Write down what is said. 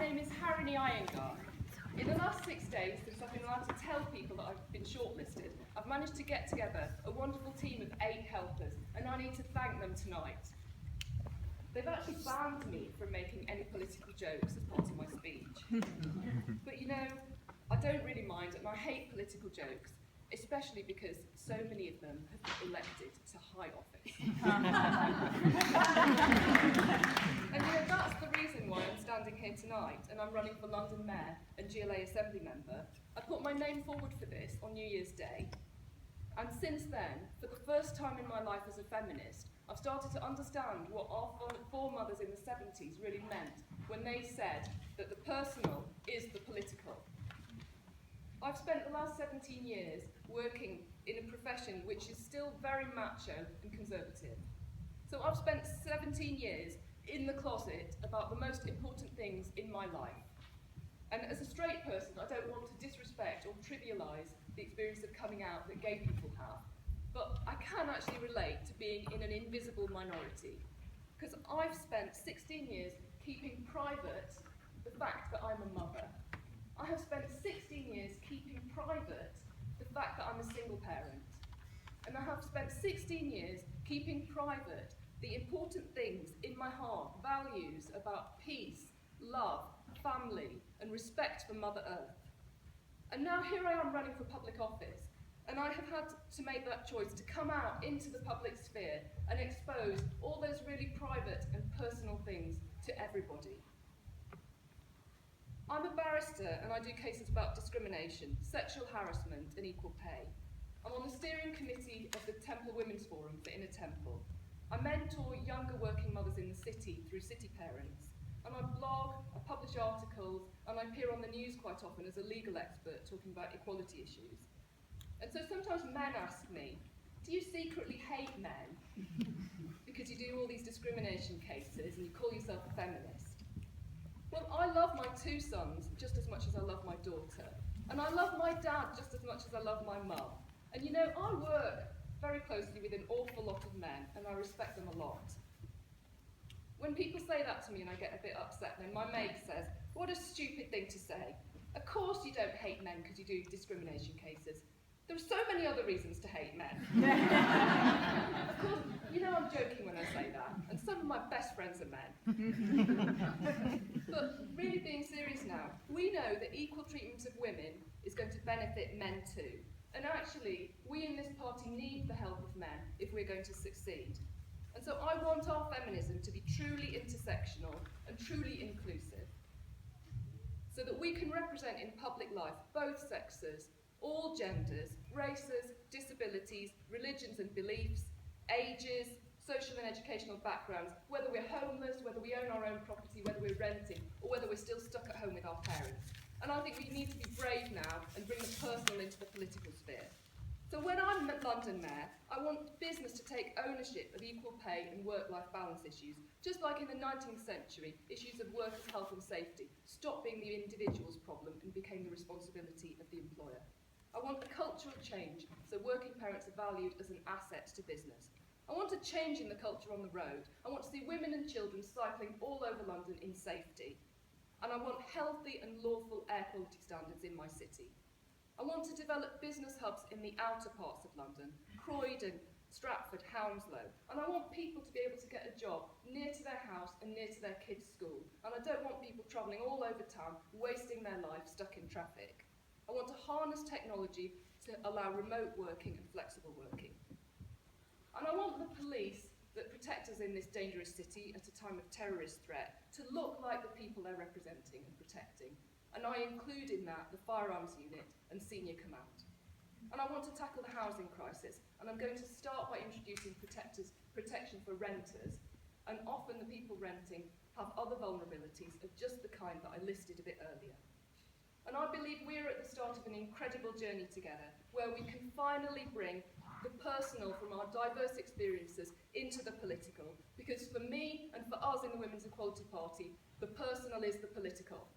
name is Harini Iyengar. In the last 6 days, since I've been allowed to tell people that I've been shortlisted, I've managed to get together a wonderful team of 8 helpers, and I need to thank them tonight. They've actually banned me from making any political jokes as part of my speech. But you know, I don't really mind, and I hate political jokes, especially because so many of them have been elected to high office. And you know, that's the reason why I'm standing here tonight, and I'm running for London Mayor and GLA Assembly Member. I put my name forward for this on New Year's Day, and since then, for the first time in my life as a feminist, I've started to understand what our foremothers in the 70s really meant when they said that the personal is the political. I've spent the last 17 years working in a profession which is still very macho and conservative. So I've spent 17 years in the closet about the most important things in my life. And as a straight person, I don't want to disrespect or trivialise the experience of coming out that gay people have. But I can actually relate to being in an invisible minority, because I've spent 16 years keeping private the fact that I'm a mother. I have spent 16 years keeping private the fact that I'm a single parent. And I have spent 16 years keeping private the important things in my heart, values about peace, love, family, and respect for Mother Earth. And now here I am running for public office, and I have had to make that choice to come out into the public sphere and expose all those really private and personal things to everybody. I'm a barrister, and I do cases about discrimination, sexual harassment, and equal pay. I'm on the steering committee of the Temple Women's Forum for Inner Temple. I mentor younger working mothers in the city through City Parents, and I blog, I publish articles, and I appear on the news quite often as a legal expert talking about equality issues. And so sometimes men ask me, do you secretly hate men? Because you do all these discrimination cases and you call yourself a feminist. Well, I love my 2 sons just as much as I love my daughter. And I love my dad just as much as I love my mum. And you know, I work very closely with an awful lot of men, and I respect them a lot. When people say that to me and I get a bit upset, then my mate says, what a stupid thing to say. Of course you don't hate men because you do discrimination cases. There are so many other reasons to hate men. Of course, you know I'm joking when I say that, and some of my best friends are men. But really being serious now, we know that equal treatment of women is going to benefit men too. And actually, we in this party need the help of men if we're going to succeed. And so I want our feminism to be truly intersectional and truly inclusive, so that we can represent in public life both sexes, all genders, races, disabilities, religions and beliefs, ages, social and educational backgrounds, whether we're homeless, whether we own our own property, whether we're renting, or whether we're still stuck at home with our parents. And I think we need to be brave now and bring the personal into the political sphere. So when I'm London Mayor, I want business to take ownership of equal pay and work-life balance issues, just like in the 19th century, issues of workers' health and safety stopped being the individual's problem and became the responsibility of the employer. I want a cultural change so working parents are valued as an asset to business. I want a change in the culture on the road. I want to see women and children cycling all over London in safety. And I want healthy and lawful air quality standards in my city. I want to develop business hubs in the outer parts of London, Croydon, Stratford, Hounslow, and I want people to be able to get a job near to their house and near to their kids' school. And I don't want people travelling all over town, wasting their life stuck in traffic. I want to harness technology to allow remote working and flexible working. And I want the police that protect us in this dangerous city at a time of terrorist threat to look like the people they're representing and protecting. And I include in that the firearms unit and senior command. And I want to tackle the housing crisis, and I'm going to start by introducing protection for renters, and often the people renting have other vulnerabilities of just the kind that I listed a bit earlier. And I believe we're at the start of an incredible journey together, where we can finally bring the personal from our diverse experiences into the political, because for me and for us in the Women's Equality Party, the personal is the political.